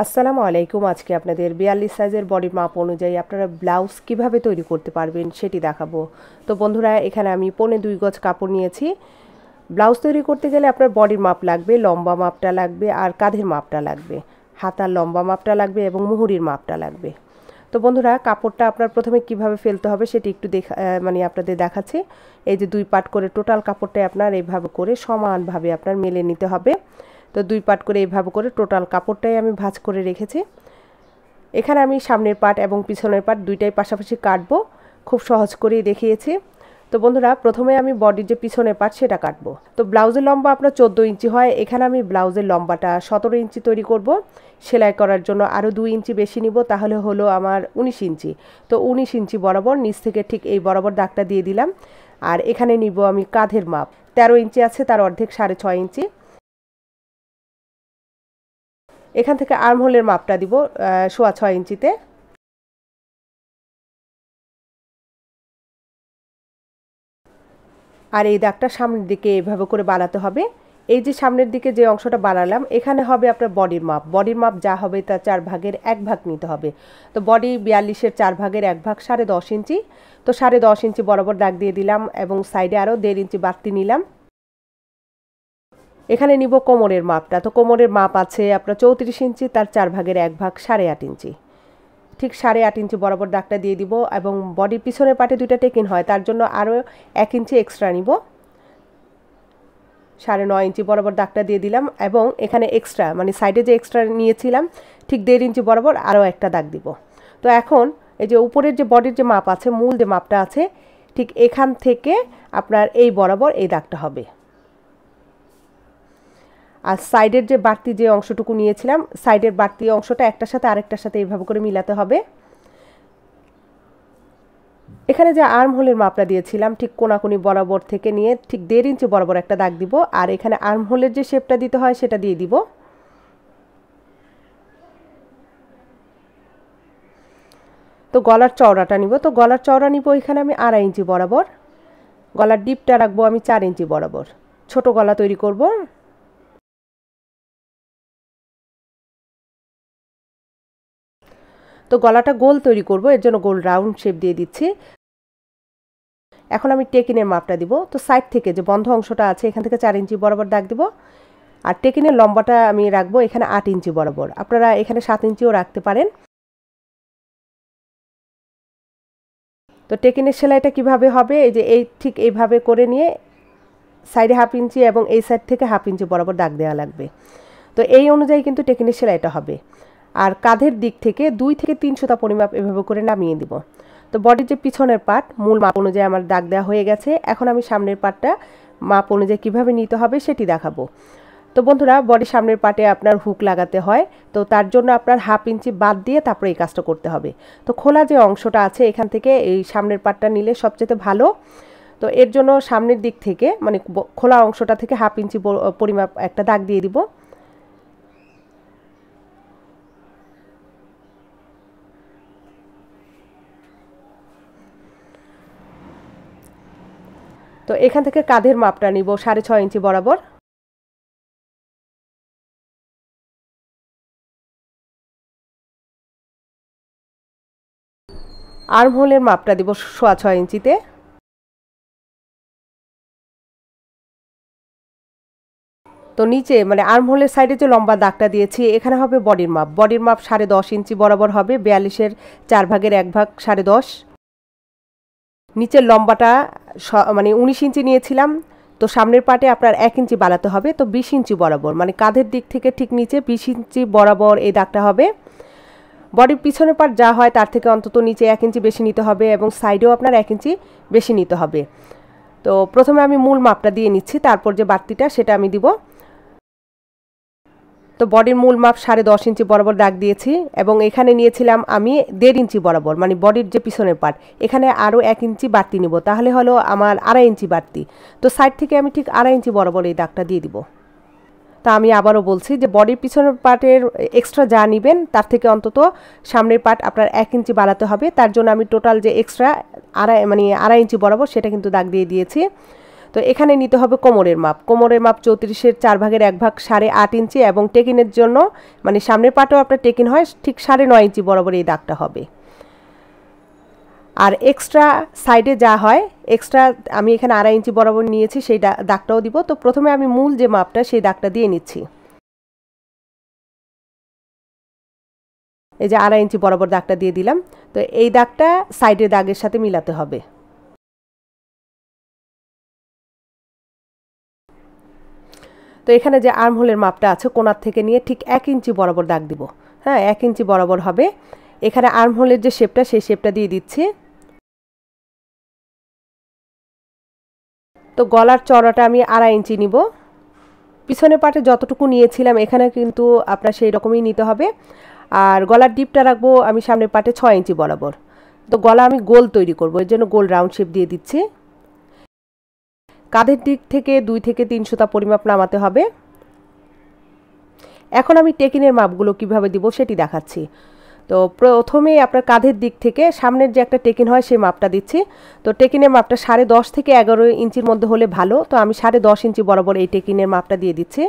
আসসালামু আলাইকুম। আজকে আপনাদের 42 সাইজের বডি মাপ অনুযায়ী আপনারা ব্লাউজ কিভাবে তৈরি করতে পারবেন সেটি দেখাবো। তো বন্ধুরা, এখানে আমি 2.25 গজ কাপড় নিয়েছি। ব্লাউজ তৈরি করতে গেলে আপনার বডির মাপ লাগবে, লম্বা মাপটা লাগবে, আর কাঁধের মাপটা লাগবে, হাতার লম্বা মাপটা লাগবে এবং মুহুরির মাপটা লাগবে। তো বন্ধুরা, কাপড়টা আপনার প্রথমে কিভাবে ফেলতে হবে সেটি একটু আপনাদের দেখাচ্ছি। এই যে 2 পার্ট করে টোটাল কাপড়টাই আপনার এইভাবে করে সমানভাবে আপনার মেলে নিতে হবে। তো 2 পার্ট করে এইভাবে করে টোটাল কাপড়টাই আমি ভাঁজ করে রেখেছি। এখানে আমি সামনের পার্ট এবং পিছনের পার্ট দুইটাই পাশাপাশি কাটবো, খুব সহজ করেই দেখিয়েছি। তো বন্ধুরা, প্রথমে আমি বডির যে পিছনের পার্ট সেটা কাটবো। তো ব্লাউজের লম্বা আপনার 14 ইঞ্চি হয়, এখানে আমি ব্লাউজের লম্বাটা 17 ইঞ্চি তৈরি করব। সেলাই করার জন্য আরও 2 ইঞ্চি বেশি নিব, তাহলে হলো আমার 19 ইঞ্চি। তো 19 ইঞ্চি বরাবর নিচ থেকে ঠিক এই বরাবর দাগটা দিয়ে দিলাম। আর এখানে নিব আমি কাঁধের মাপ 13 ইঞ্চি আছে, তার অর্ধেক 6.5 ইঞ্চি। এখান থেকে আর্মহোলের মাপটা দিব 6.25 ইঞ্চিতে। আর এই দাগটা সামনের দিকে এভাবে করে বাড়াতে হবে। এই যে সামনের দিকে যে অংশটা বাড়ালাম, এখানে হবে আপনার বডির মাপ। বডির মাপ যা হবে তার 4 ভাগের 1 ভাগ নিতে হবে। তো বডি 42-এর 4 ভাগের 1 ভাগ 10.5 ইঞ্চি। তো 10.5 ইঞ্চি বরাবর দাগ দিয়ে দিলাম এবং সাইডে আরও 1.5 ইঞ্চি বাড়তি নিলাম। এখানে নিব কোমরের মাপটা। তো কোমরের মাপ আছে আপনার 34 ইঞ্চি, তার 4 ভাগের 1 ভাগ 8.5 ইঞ্চি। ঠিক 8.5 ইঞ্চি বরাবর দাগটা দিয়ে দিব এবং বডির পিছনের পাটে 2টা টেকিন হয়, তার জন্য আরও 1 ইঞ্চি এক্সট্রা নিব। 9.5 ইঞ্চি বরাবর দাগটা দিয়ে দিলাম এবং এখানে এক্সট্রা মানে সাইডে যে এক্সট্রা নিয়েছিলাম ঠিক 1.5 ইঞ্চি বরাবর আরও একটা দাগ দিব। তো এখন এই যে উপরের যে বডির যে মাপ আছে, মূল যে মাপটা আছে, ঠিক এখান থেকে আপনার এই বরাবর এই দাগটা হবে। আর সাইডের যে বাড়তি যে অংশটুকু নিয়েছিলাম, সাইডের বাড়তি অংশটা একটার সাথে আরেকটার সাথে এইভাবে করে মিলাতে হবে। এখানে যে আর্ম হোলের মাপটা দিয়েছিলাম, ঠিক কোনাকুনি বরাবর থেকে নিয়ে ঠিক 1.5 ইঞ্চি বরাবর একটা দাগ দিব। আর এখানে আর্ম হোলের যে শেপটা দিতে হয় সেটা দিয়ে দিব। তো গলার চওড়াটা নিব। তো গলার চওড়া নিব এখানে আমি 2.5 ইঞ্চি বরাবর। গলার ডিপটা রাখবো আমি 4 ইঞ্চি বরাবর। ছোট গলা তৈরি করব। তো গলাটা গোল তৈরি করব, এর জন্য গোল রাউন্ড শেপ দিয়ে দিচ্ছি। এখন আমি টেকিনের মাপটা দিব। তো সাইড থেকে যে বন্ধ অংশটা আছে এখান থেকে 4 ইঞ্চি বরাবর দাগ দিব। আর টেকিনের লম্বাটা আমি রাখবো এখানে 8 ইঞ্চি বরাবর। আপনারা এখানে 7 ইঞ্চিও রাখতে পারেন। তো টেকিনের সেলাইটা কিভাবে হবে, এই যে এই ঠিক এইভাবে করে নিয়ে সাইডে 1/2 ইঞ্চি এবং এই সাইড থেকে 1/2 ইঞ্চি বরাবর দাগ দেওয়া লাগবে। তো এই অনুযায়ী কিন্তু টেকিনের সেলাইটা হবে। আর কাঁধের দিক থেকে 2 থেকে 3 সুতা পরিমাপ এভাবে করে নামিয়ে দিব। তো বডির যে পিছনের পার্ট মূল মাপ অনুযায়ী আমার দাগ দেওয়া হয়ে গেছে। এখন আমি সামনের পার্টটা মাপ অনুযায়ী কিভাবে নিতে হবে সেটি দেখাবো। তো বন্ধুরা, বডির সামনের পার্টে আপনার হুক লাগাতে হয়, তো তার জন্য আপনার 1/2 ইঞ্চি বাদ দিয়ে তারপরে এই কাজটা করতে হবে। তো খোলা যে অংশটা আছে এখান থেকে এই সামনের পার্টটা নিলে সবচেয়ে ভালো। তো এর জন্য সামনের দিক থেকে মানে খোলা অংশটা থেকে 1/2 ইঞ্চি পরিমাপ একটা দাগ দিয়ে দিব। তো এখান থেকে কাঁধের মাপটা নিব 6.5 ইঞ্চি বরাবর। আর্ম হোলের মাপটা দিব 6.25 ইঞ্চিতে। তো নিচে মানে আর্ম হোলের সাইডে যে লম্বা দাগটা দিয়েছি এখানে হবে বডির মাপ। বডির মাপ 10.5 ইঞ্চি বরাবর হবে। 42-এর 4 ভাগের 1 ভাগ 10.5। নিচের লম্বাটা মানে 19 ইঞ্চি নিয়েছিলাম। তো সামনের পাটে আপনার 1 ইঞ্চি বাড়াতে হবে। তো 20 ইঞ্চি বরাবর মানে কাঁধের দিক থেকে ঠিক নিচে 20 ইঞ্চি বরাবর এই দাগটা হবে। বডির পিছনের পাট যা হয় তার থেকে অন্তত নিচে 1 ইঞ্চি বেশি নিতে হবে এবং সাইডেও আপনার 1 ইঞ্চি বেশি নিতে হবে। তো প্রথমে আমি মূল মাপটা দিয়ে নিচ্ছি, তারপর যে বাড়তিটা সেটা আমি দিব। তো বডির মূল মাপ 10.5 ইঞ্চি বরাবর দাগ দিয়েছি এবং এখানে নিয়েছিলাম আমি 1.5 ইঞ্চি বরাবর মানে বডির যে পিছনের পার্ট, এখানে আরও 1 ইঞ্চি বাড়তি নিব, তাহলে হলো আমার 2.5 ইঞ্চি বাড়তি। তো সাইড থেকে আমি ঠিক 2.5 ইঞ্চি বরাবর এই দাগটা দিয়ে দিব। তা আমি আবারও বলছি যে বডির পিছনের পার্টের এক্সট্রা যা নেবেন তার থেকে অন্তত সামনের পার্ট আপনার 1 ইঞ্চি বাড়াতে হবে। তার জন্য আমি টোটাল যে এক্সট্রা 2.5 ইঞ্চি বরাবর সেটা কিন্তু দাগ দিয়ে দিয়েছি। তো এখানে নিতে হবে কোমরের মাপ। কোমরের মাপ 34-এর 4 ভাগের 1 ভাগ 8.5 ইঞ্চি, এবং টেকিনের জন্য মানে সামনের পাটেও আপনার টেকিন হয় ঠিক 9.5 ইঞ্চি বরাবর এই দাগটা হবে। আর এক্সট্রা সাইডে যা হয় এক্সট্রা আমি এখানে 2.5 ইঞ্চি বরাবর নিয়েছি, সেই দাগটাও দিব। তো প্রথমে আমি মূল যে মাপটা সেই দাগটা দিয়ে নিচ্ছি। এই যে 2.5 ইঞ্চি বরাবর দাগটা দিয়ে দিলাম। তো এই দাগটা সাইডের দাগের সাথে মিলাতে হবে। তো এখানে যে আর্মহোলের মাপটা আছে কোণার থেকে নিয়ে ঠিক 1 ইঞ্চি বরাবর দাগ দিব। হ্যাঁ, 1 ইঞ্চি বরাবর হবে। এখানে আর্মহোলের যে শেপটা সেই শেপটা দিয়ে দিচ্ছি। তো গলার চওড়াটা আমি 2.5 ইঞ্চি নিব। পিছনের পাটে যতটুকু নিয়েছিলাম এখানে কিন্তু আপনার সেই রকমই নিতে হবে। আর গলার ডিপটা রাখবো আমি সামনের পাটে 6 ইঞ্চি বরাবর। তো গলা আমি গোল তৈরি করব, এর জন্য গোল রাউন্ড শেপ দিয়ে দিচ্ছি। কাঁধের দিক থেকে 2 থেকে 3 সুতা পরিমাপ নামাতে হবে। এখন আমি টেকিনের মাপগুলো কিভাবে দিব সেটি দেখাচ্ছি। তো প্রথমে আপনার কাঁধের দিক থেকে সামনের যে একটা টেকিন হয় সেই মাপটা দিচ্ছি। তো টেকিনের মাপটা 10.5 থেকে 11 ইঞ্চির মধ্যে হলে ভালো। তো আমি 10.5 ইঞ্চি বরাবর এই টেকিনের মাপটা দিয়ে দিচ্ছি।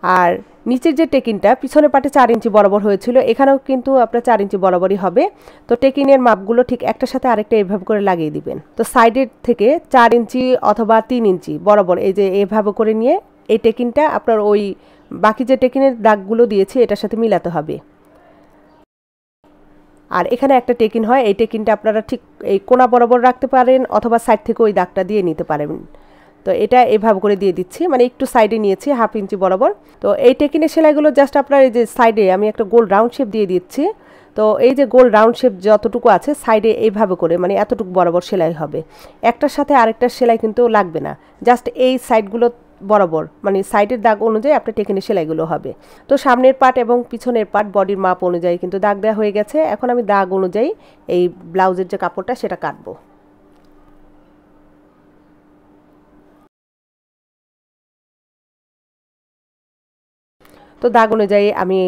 আর নিচের যে টেকিনটা পিছনের পাটে 4 ইঞ্চি বরাবর হয়েছিল, এখানেও কিন্তু আপনার 4 ইঞ্চি বরাবরই হবে। তো টেকিনের মাপগুলো ঠিক একটার সাথে আরেকটা এভাবে করে লাগিয়ে দিবেন। তো সাইডের থেকে 4 ইঞ্চি অথবা 3 ইঞ্চি বরাবর এই যে এভাবে করে নিয়ে এই টেকিনটা আপনার ওই বাকি যে টেকিনের দাগগুলো দিয়েছি এটার সাথে মিলাতে হবে। আর এখানে একটা টেকিন হয়, এই টেকিনটা আপনারা ঠিক এই কোণা বরাবর রাখতে পারেন অথবা সাইড থেকে ওই দাগটা দিয়ে নিতে পারেন। তো এটা এভাবে করে দিয়ে দিচ্ছি, মানে একটু সাইডে নিয়েছি 1/2 ইঞ্চি বরাবর। তো এই টেকিনের সেলাইগুলো জাস্ট আপনার এই যে সাইডে আমি একটা গোল রাউন্ড শেপ দিয়ে দিচ্ছি। তো এই যে গোল রাউন্ড শেপ যতটুকু আছে সাইডে এইভাবে করে মানে এতটুকু বরাবর সেলাই হবে। একটার সাথে আরেকটার সেলাই কিন্তু লাগবে না, জাস্ট এই সাইডগুলো বরাবর মানে সাইডের দাগ অনুযায়ী আপনার টেকিনের সেলাইগুলো হবে। তো সামনের পাট এবং পিছনের পাট বডির মাপ অনুযায়ী কিন্তু দাগ দেওয়া হয়ে গেছে। এখন আমি দাগ অনুযায়ী এই ব্লাউজের যে কাপড়টা সেটা কাটবো। তো দাগ অনুযায়ী আমি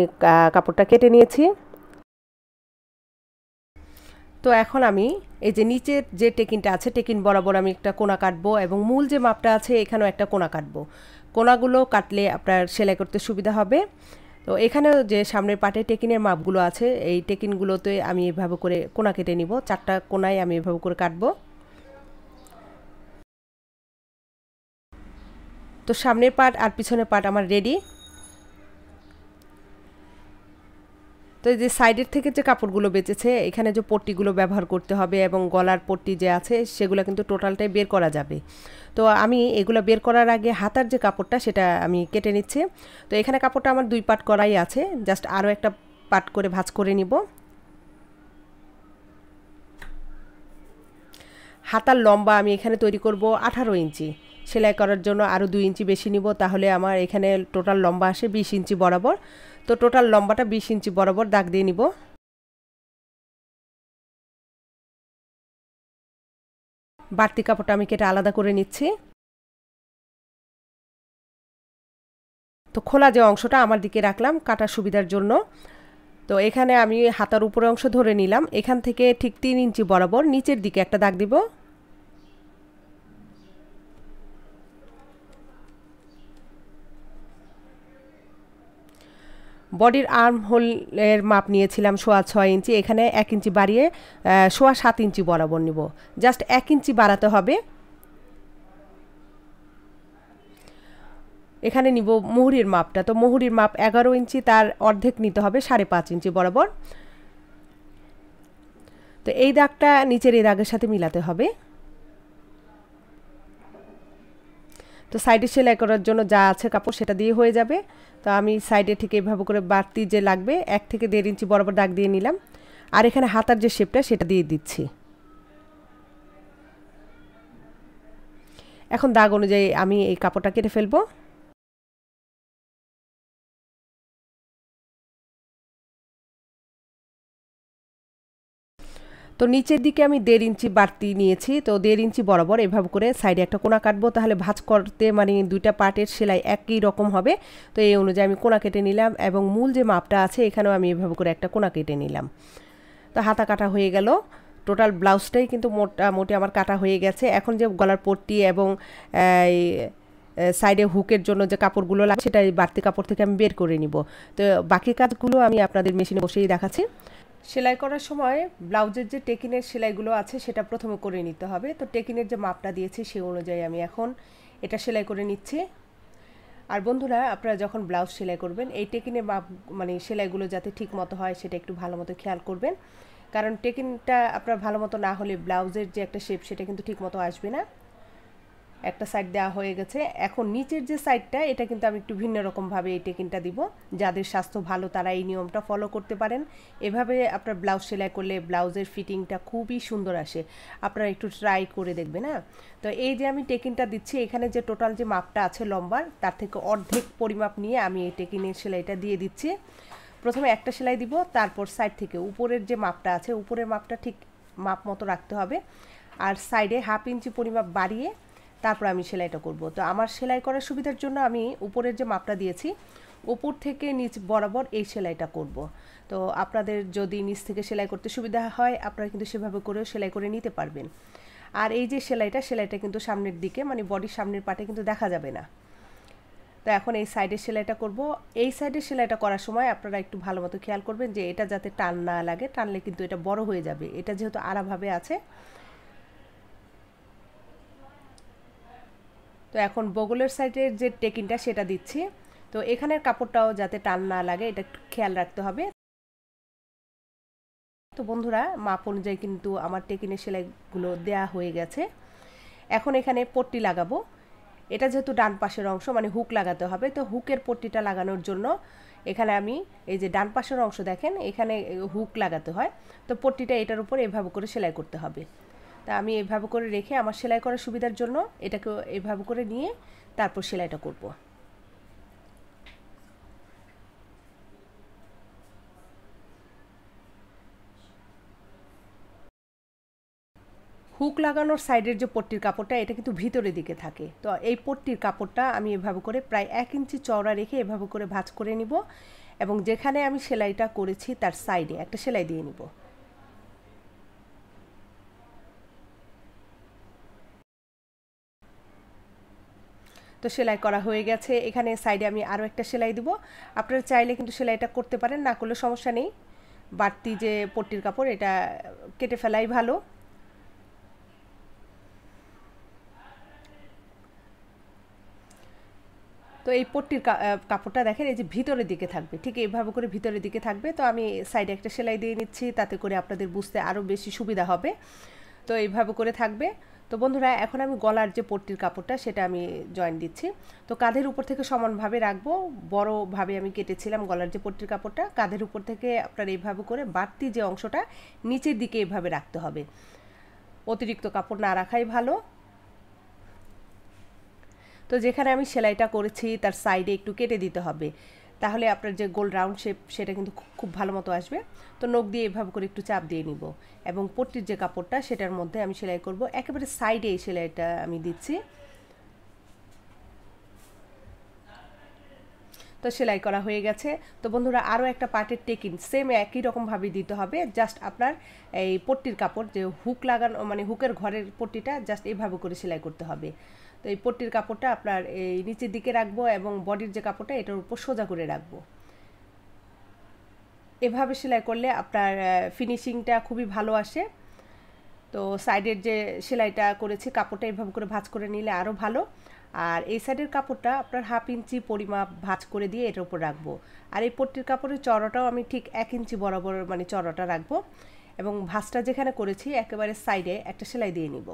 কাপড়টা কেটে নিয়েছি। তো এখন আমি এই যে নিচের যে টেকিনটা আছে টেকিন বরাবর আমি একটা কোণা কাটবো, এবং মূল যে মাপটা আছে এখানেও একটা কোণা কাটবো। কোণাগুলো কাটলে আপনার সেলাই করতে সুবিধা হবে। তো এখানেও যে সামনের পাটে টেকিনের মাপগুলো আছে এই টেকিনগুলোতে আমি এভাবে করে কোণা কেটে নিব। 4টা কোণায় আমি এভাবে করে কাটবো। তো সামনের পাট আর পিছনের পাট আমার রেডি। তো এই যে সাইডের থেকে যে কাপড়গুলো বেঁচেছে এখানে যে পট্টিগুলো ব্যবহার করতে হবে এবং গলার পট্টি যে আছে সেগুলো কিন্তু টোটালটাই বের করা যাবে। তো আমি এগুলো বের করার আগে হাতার যে কাপড়টা সেটা আমি কেটে নিচ্ছি। তো এখানে কাপড়টা আমার 2 পাট করাই আছে, জাস্ট আরও একটা পাট করে ভাঁজ করে নিব। হাতার লম্বা আমি এখানে তৈরি করব 18 ইঞ্চি। সেলাই করার জন্য আরও 2 ইঞ্চি বেশি নিব, তাহলে আমার এখানে টোটাল লম্বা আসে 20 ইঞ্চি বরাবর। তো টোটাল লম্বাটা 20 ইঞ্চি বরাবর দাগ দিয়ে নিব। বাড়তি কাপড়টা আমি কেটে আলাদা করে নিচ্ছি। তো খোলা যে অংশটা আমার দিকে রাখলাম কাটার সুবিধার জন্য। তো এখানে আমি হাতার উপরে অংশ ধরে নিলাম, এখান থেকে ঠিক 3 ইঞ্চি বরাবর নিচের দিকে একটা দাগ দিব। বডির আর্ম হোলের মাপ নিয়েছিলাম 6.25 ইঞ্চি, এখানে 1 ইঞ্চি বাড়িয়ে 7.25 ইঞ্চি বরাবর নিব। জাস্ট 1 ইঞ্চি বাড়াতে হবে। এখানে নিব মুহুরির মাপটা। তো মুহুরির মাপ 11 ইঞ্চি, তার অর্ধেক নিতে হবে 5.5 ইঞ্চি বরাবর। তো এই দাগটা নিচের এই দাগের সাথে মিলাতে হবে। তো সাইডে সেলাই করার জন্য যা আছে কাপড় সেটা দিয়ে হয়ে যাবে। তো আমি সাইডে ঠিক এইভাবে করে বাড়তি যে লাগবে 1 থেকে 1.5 ইঞ্চি বরাবর দাগ দিয়ে নিলাম। আর এখানে হাতার যে শেপটা সেটা দিয়ে দিচ্ছি। এখন দাগ অনুযায়ী আমি এই কাপড়টা কেটে ফেলবো। তো নিচের দিকে আমি 1.5 ইঞ্চি বাড়তি নিয়েছি, তো 1.5 ইঞ্চি বরাবর এভাবে করে সাইডে একটা কোণা কাটবো, তাহলে ভাঁজ করতে মানে 2টা পার্টের সেলাই একই রকম হবে। তো এই অনুযায়ী আমি কোণা কেটে নিলাম, এবং মূল যে মাপটা আছে এখানেও আমি এভাবে করে একটা কোণা কেটে নিলাম। তো হাতা কাটা হয়ে গেল। টোটাল ব্লাউজটাই কিন্তু মোটামুটি আমার কাটা হয়ে গেছে। এখন যে গলার পট্টি এবং সাইডে হুকের জন্য যে কাপড়গুলো লাগে সেটা বাড়তি কাপড় থেকে আমি বের করে নিব। তো বাকি কাজগুলো আমি আপনাদের মেশিনে বসেই দেখাচ্ছি। সেলাই করার সময় ব্লাউজের যে টেকিনের সেলাইগুলো আছে সেটা প্রথমে করে নিতে হবে। তো টেকিনের যে মাপটা দিয়েছি সেই অনুযায়ী আমি এখন এটা সেলাই করে নিচ্ছি। আর বন্ধুরা, আপনারা যখন ব্লাউজ সেলাই করবেন এই টেকিনের মাপ মানে সেলাইগুলো যাতে ঠিক মতো হয় সেটা একটু ভালো মতো খেয়াল করবেন, কারণ টেকিনটা আপনার ভালো মতো না হলে ব্লাউজের যে একটা শেপ সেটা কিন্তু ঠিক মতো আসবে না। একটা সাইড দেওয়া হয়ে গেছে, এখন নিচের যে সাইডটা এটা কিন্তু আমি একটু ভিন্ন রকমভাবে এই টেকিনটা দিব। যাদের স্বাস্থ্য ভালো তারা এই নিয়মটা ফলো করতে পারেন। এভাবে আপনার ব্লাউজ সেলাই করলে ব্লাউজের ফিটিংটা খুবই সুন্দর আসে, আপনারা একটু ট্রাই করে দেখবেন। না তো এই যে আমি টেকিনটা দিচ্ছি, এখানে যে টোটাল যে মাপটা আছে লম্বার তার থেকে অর্ধেক পরিমাপ নিয়ে আমি এই টেকিনের সেলাইটা দিয়ে দিচ্ছি। প্রথমে একটা সেলাই দিব, তারপর সাইড থেকে উপরের যে মাপটা আছে উপরের মাপটা ঠিক মাপ মতো রাখতে হবে, আর সাইডে 1/2 ইঞ্চি পরিমাপ বাড়িয়ে তারপর আমি সেলাইটা করব। তো আমার সেলাই করার সুবিধার জন্য আমি উপরের যে মাপটা দিয়েছি উপর থেকে নিচ বরাবর এই সেলাইটা করব। তো আপনাদের যদি নিচ থেকে সেলাই করতে সুবিধা হয় আপনারা কিন্তু সেভাবে করেও সেলাই করে নিতে পারবেন। আর এই যে সেলাইটা কিন্তু সামনের দিকে মানে বডির সামনের পাটে কিন্তু দেখা যাবে না। তো এখন এই সাইডের সেলাইটা করব। এই সাইডের সেলাইটা করার সময় আপনারা একটু ভালো মতো খেয়াল করবেন যে এটা যাতে টান না লাগে, টানলে কিন্তু এটা বড় হয়ে যাবে। এটা যেহেতু আড়াভাবে আছে, তো এখন বগলের সাইডের যে টেকিনটা সেটা দিচ্ছি। তো এখানের কাপড়টাও যাতে টান না লাগে এটা একটু খেয়াল রাখতে হবে। তো বন্ধুরা, মাপ অনুযায়ী কিন্তু আমার টেকিনের সেলাইগুলো দেয়া হয়ে গেছে। এখন এখানে পট্টি লাগাবো। এটা যেহেতু ডান পাশের অংশ মানে হুক লাগাতে হবে, তো হুকের পট্টিটা লাগানোর জন্য এখানে আমি এই যে ডান পাশের অংশ দেখেন এখানে হুক লাগাতে হয়, তো পট্টিটা এটার উপর এভাবে করে সেলাই করতে হবে। তা আমি এভাবে করে রেখে আমার সেলাই করার সুবিধার জন্য এটাকে এভাবে করে নিয়ে তারপর সেলাইটা করব। হুক লাগানোর সাইডের যে পট্টির কাপড়টা এটা কিন্তু ভিতরের দিকে থাকে, তো এই পট্টির কাপড়টা আমি এভাবে করে প্রায় 1 ইঞ্চি চওড়া রেখে এভাবে করে ভাঁজ করে নিব এবং যেখানে আমি সেলাইটা করেছি তার সাইডে একটা সেলাই দিয়ে নিব। তো সেলাই করা হয়ে গেছে, এখানে সাইডে আমি আরও একটা সেলাই দিব। আপনারা চাইলে কিন্তু সেলাইটা করতে পারেন, না করলে সমস্যা নেই। বাড়তি যে পট্টির কাপড় এটা কেটে ফেলাই ভালো। তো এই পট্টির কাপড়টা দেখেন এই যে ভিতরের দিকে থাকবে, ঠিক এইভাবে করে ভিতরের দিকে থাকবে। তো আমি সাইডে একটা সেলাই দিয়ে নিচ্ছি, তাতে করে আপনাদের বুঝতে আরও বেশি সুবিধা হবে। তো এইভাবে করে থাকবে। তো বন্ধুরা, এখন আমি গলার যে পট্টির কাপড়টা সেটা আমি জয়েন দিচ্ছি। তো কাঁধের উপর থেকে সমানভাবে রাখবো, বড়ভাবে আমি কেটেছিলাম গলার যে পট্টির কাপড়টা, কাঁধের উপর থেকে আপনার এইভাবে করে বাড়তি যে অংশটা নিচের দিকে এইভাবে রাখতে হবে, অতিরিক্ত কাপড় না রাখাই ভালো। তো যেখানে আমি সেলাইটা করেছি তার সাইডে একটু কেটে দিতে হবে, তাহলে আপনার যে গোল রাউন্ড শেপ সেটা কিন্তু খুব ভালো মতো আসবে। তো নখ দিয়ে এভাবে করে একটু চাপ দিয়ে নিব এবং পট্টির যে কাপড়টা সেটার মধ্যে আমি সেলাই করব, একেবারে সাইডে এই সেলাইটা আমি দিচ্ছি। তো সেলাই করা হয়ে গেছে। তো বন্ধুরা, আরও একটা পার্টের টেকিন সেম একই রকমভাবে দিতে হবে, জাস্ট আপনার এই পট্টির কাপড় যে হুক লাগানো মানে হুকের ঘরের পট্টিটা জাস্ট এইভাবে করে সেলাই করতে হবে। তো এই পট্টির কাপড়টা আপনার এই নিচের দিকে রাখবো এবং বডির যে কাপড়টা এটার উপর সোজা করে রাখবো। এভাবে সেলাই করলে আপনার ফিনিশিংটা খুবই ভালো আসে। তো সাইডের যে সেলাইটা করেছি কাপড়টা এভাবে করে ভাঁজ করে নিলে আরও ভালো। আর এই সাইডের কাপড়টা আপনার 1/2 ইঞ্চি পরিমাপ ভাঁজ করে দিয়ে এটার উপর রাখবো। আর এই পট্টির কাপড়ের চড়াটাও আমি ঠিক 1 ইঞ্চি বরাবর মানে চড়াটা রাখবো এবং ভাঁজটা যেখানে করেছি একেবারে সাইডে একটা সেলাই দিয়ে নিব।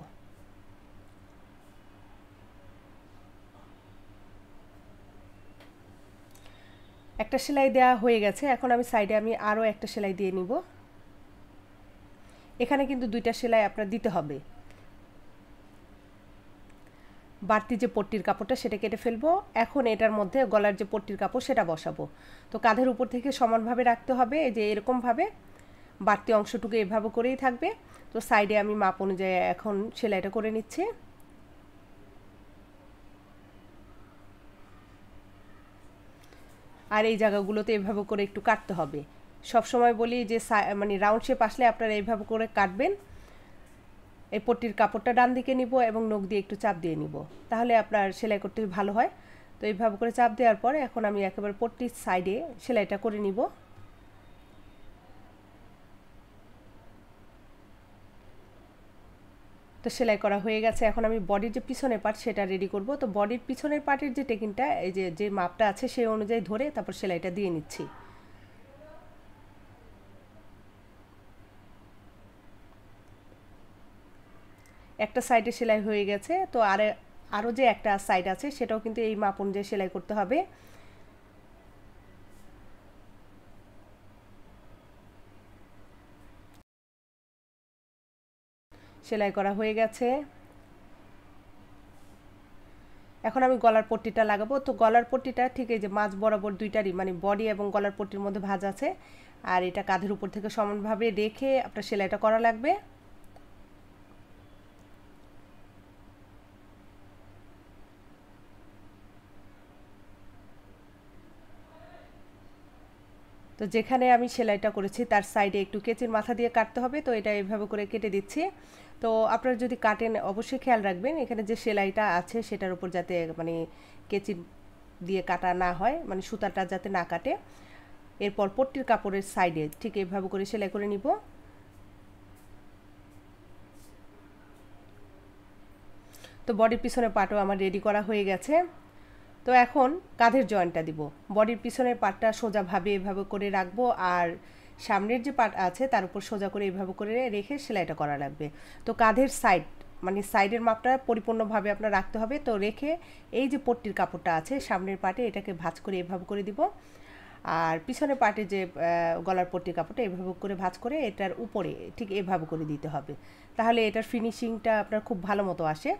একটা সেলাই দেওয়া হয়ে গেছে, এখন আমি সাইডে আরও একটা সেলাই দিয়ে নিব। এখানে কিন্তু 2টা সেলাই আপনার দিতে হবে। বাড়তি যে পট্টির কাপড়টা সেটা কেটে ফেলবো, এখন এটার মধ্যে গলার যে পট্টির কাপড় সেটা বসাবো। তো কাঁধের উপর থেকে সমানভাবে রাখতে হবে, এই যে এরকমভাবে বাড়তি অংশটুকু এভাবে করেই থাকবে। তো সাইডে আমি মাপ অনুযায়ী এখন সেলাইটা করে নিচ্ছি। আর এই জায়গাগুলোতে এভাবে করে একটু কাটতে হবে। সব সময় বলি যে মানে রাউন্ড শেপ আসলে আপনারা এইভাবে করে কাটবেন, এই পট্টির কাপড়টা ডান দিকে নিব এবং নখ দিয়ে একটু চাপ দিয়ে নিব, তাহলে আপনার সেলাই করতে ভালো হয়। তো এইভাবে করে চাপ দেওয়ার পরে এখন আমি একেবারে পট্টির সাইডে সেলাইটা করে নিব। তো সেলাই করা হয়ে গেছে। এখন আমি বডির যে পিছনের পার্ট সেটা রেডি করব। তো বডির পিছনের পার্টের যে টেকিংটা এই যে মাপটা আছে সেই অনুযায়ী ধরে তারপর সেলাইটা দিয়ে নিচ্ছি। একটা সাইডে সেলাই হয়ে গেছে, তো আরও যে একটা সাইড আছে সেটাও কিন্তু এই মাপ অনুযায়ী সেলাই করতে হবে। সেলাই করা হয়ে গেছে। এখন আমি গলার পট্টিটা লাগাবো। তো গলার পট্টিটা ঠিক এই যে মাঝ বরাবর দুইটারই মানে বডি এবং গলার পট্টির মধ্যে ভাঁজ আছে, আর এটা কাঁধের উপর থেকে সমানভাবে রেখে আপনার সেলাইটা করা লাগবে। তো যেখানে আমি সেলাইটা করেছি তার সাইডে একটু কেচির মাথা দিয়ে কাটতে হবে, তো এটা এইভাবে করে কেটে দিচ্ছি। তো আপনারা যদি কাটেন অবশ্যই খেয়াল রাখবেন এখানে যে সেলাইটা আছে সেটার উপর যাতে মানে কেচি দিয়ে কাটা না হয়, মানে সুতাটা যাতে না কাটে। এরপর পট্টির কাপড়ের সাইডে ঠিক এইভাবে করে সেলাই করে নিব। তো বডির পিছনে পাটও আমার রেডি করা হয়ে গেছে। তো এখন কাঁধের জয়েন্টটা দিব। বডির পিছনের পাটটা সোজাভাবে এভাবে করে রাখবো, আর সামনের যে পাট আছে তার উপর সোজা করে এইভাবে করে রেখে সেলাইটা করা লাগবে। তো কাঁধের সাইড মানে সাইডের মাপটা পরিপূর্ণভাবে আপনার রাখতে হবে। তো রেখে এই যে পট্টির কাপড়টা আছে সামনের পাটে এটাকে ভাঁজ করে এভাবে করে দিব, আর পিছনের পাটে যে গলার পট্টির কাপড়টা এভাবে করে ভাঁজ করে এটার উপরে ঠিক এভাবে করে দিতে হবে, তাহলে এটার ফিনিশিংটা আপনার খুব ভালো মতো আসে।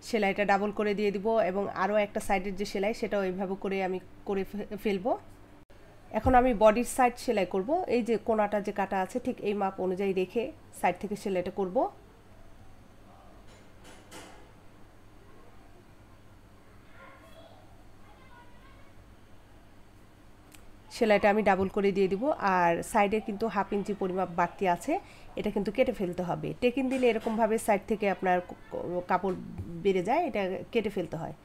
সেলাইটা ডাবল করে দিয়ে দিব এবং আরও একটা সাইডের যে সেলাই সেটাও এইভাবে করে আমি করে ফেলবো। এখন আমি বডির সাইড সেলাই করব। এই যে কোনাটা যে কাটা আছে ঠিক এই মাপ অনুযায়ী রেখে সাইড থেকে সেলাইটা করব। সেলাইটা আমি ডাবল করে দিয়ে দিব, আর সাইডে কিন্তু 1/2 ইঞ্চি পরিমাপ বাড়তি আছে, এটা কিন্তু কেটে ফেলতে হবে। টেকিং দিলে এরকমভাবে সাইড থেকে আপনার কাপড় বেড়ে যায়, এটা কেটে ফেলতে হয়।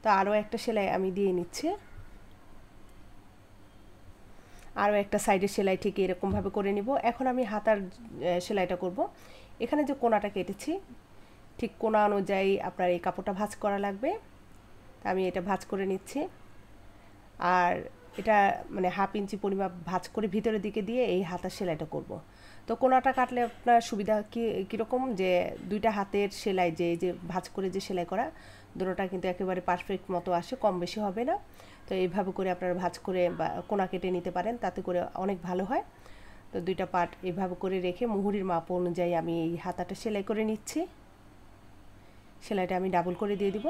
তো আরও একটা সেলাই আমি দিয়ে নিচ্ছি। আরও একটা সাইডের সেলাই ঠিক এরকমভাবে করে নিব। এখন আমি হাতার সেলাইটা করব। এখানে যে কোনাটা কেটেছি ঠিক কোনা অনুযায়ী আপনার এই কাপড়টা ভাঁজ করা লাগবে। আমি এটা ভাঁজ করে নিচ্ছি, আর এটা মানে 1/2 ইঞ্চি পরিমাপ ভাঁজ করে ভিতরের দিকে দিয়ে এই হাতার সেলাইটা করব। তো কোনাটা কাটলে আপনার সুবিধা কীরকম যে দুইটা হাতের সেলাই যে ভাঁজ করে যে সেলাই করা দুটোটা কিন্তু একেবারে পারফেক্ট মতো আসে, কম বেশি হবে না। তো এইভাবে করে আপনারা ভাঁজ করে বা কোনা কেটে নিতে পারেন, তাতে করে অনেক ভালো হয়। তো দুইটা পার্ট এইভাবে করে রেখে মুহুরির মাপ অনুযায়ী আমি এই হাতাটা সেলাই করে নিচ্ছি। সেলাইটা আমি ডাবল করে দিয়ে দিব।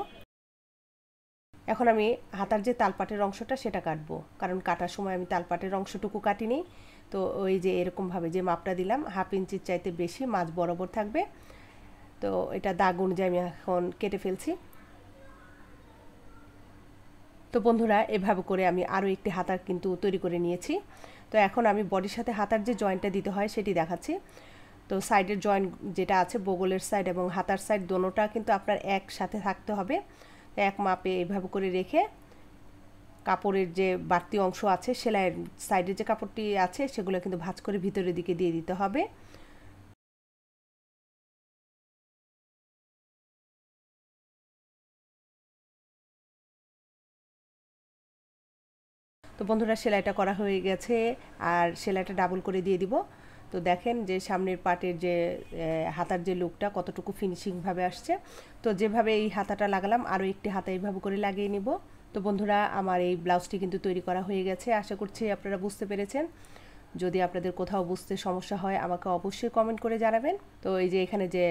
এখন আমি হাতার যে তালপাটের অংশটা সেটা কাটবো, কারণ কাটার সময় আমি তালপাটের অংশটুকু কাটিনি। তো ওই যে এরকমভাবে যে মাপটা দিলাম 1/2 ইঞ্চির চাইতে বেশি মাঝ বরাবর থাকবে। তো এটা দাগ অনুযায়ী আমি এখন কেটে ফেলছি। তো বন্ধুরা এভাবে করে আমি আরও একটি হাতার কিন্তু তৈরি করে নিয়েছি। তো এখন আমি বডির সাথে হাতার যে জয়েন্টটা দিতে হয় সেটি দেখাচ্ছি। তো সাইডের জয়েন্ট যেটা আছে বগলের সাইড এবং হাতার সাইড দোনোটা কিন্তু আপনার একসাথে থাকতে হবে। এক মাপে এভাবে করে রেখে কাপড়ের যে বাড়তি অংশ আছে সেলাইয়ের সাইডের যে কাপড়টি আছে সেগুলো কিন্তু ভাঁজ করে ভিতরের দিকে দিয়ে দিতে হবে। তো বন্ধুরা সেলাইটা করা হয়ে গেছে, আর সেলাইটা ডাবল করে দিয়ে দিব। তো দেখেন যে সামনের পাটের যে হাতার যে লুকটা কতটুকু ফিনিশিংভাবে আসছে। তো যেভাবে এই হাতাটা লাগালাম আরও একটি হাতা এইভাবে করে লাগিয়ে নিব। তো বন্ধুরা আমার এই ব্লাউজটি কিন্তু তৈরি করা হয়ে গেছে, আশা করছি আপনারা বুঝতে পেরেছেন। যদি আপনাদের কোথাও বুঝতে সমস্যা হয় আমাকে অবশ্যই কমেন্ট করে জানাবেন। তো এই যে এখানে যে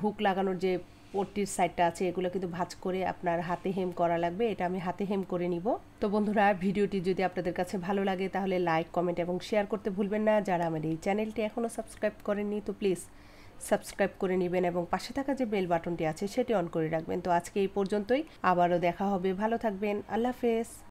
হুক লাগানোর যে পট্টির সাইডটা আছে এগুলো কিন্তু ভাঁজ করে আপনার হাতে হেম করা লাগবে, এটা আমি হাতে হেম করে নিব। তো বন্ধুরা ভিডিওটি যদি আপনাদের কাছে ভালো লাগে তাহলে লাইক কমেন্ট এবং শেয়ার করতে ভুলবেন না। যারা আমার এই চ্যানেলটি এখনও সাবস্ক্রাইব করেননি তো প্লিজ সাবস্ক্রাইব করে নেবেন এবং পাশে থাকা যে বেল বাটনটি আছে সেটি অন করে রাখবেন। তো আজকে এই পর্যন্তই, আবারও দেখা হবে, ভালো থাকবেন, আল্লাহ হাফেজ।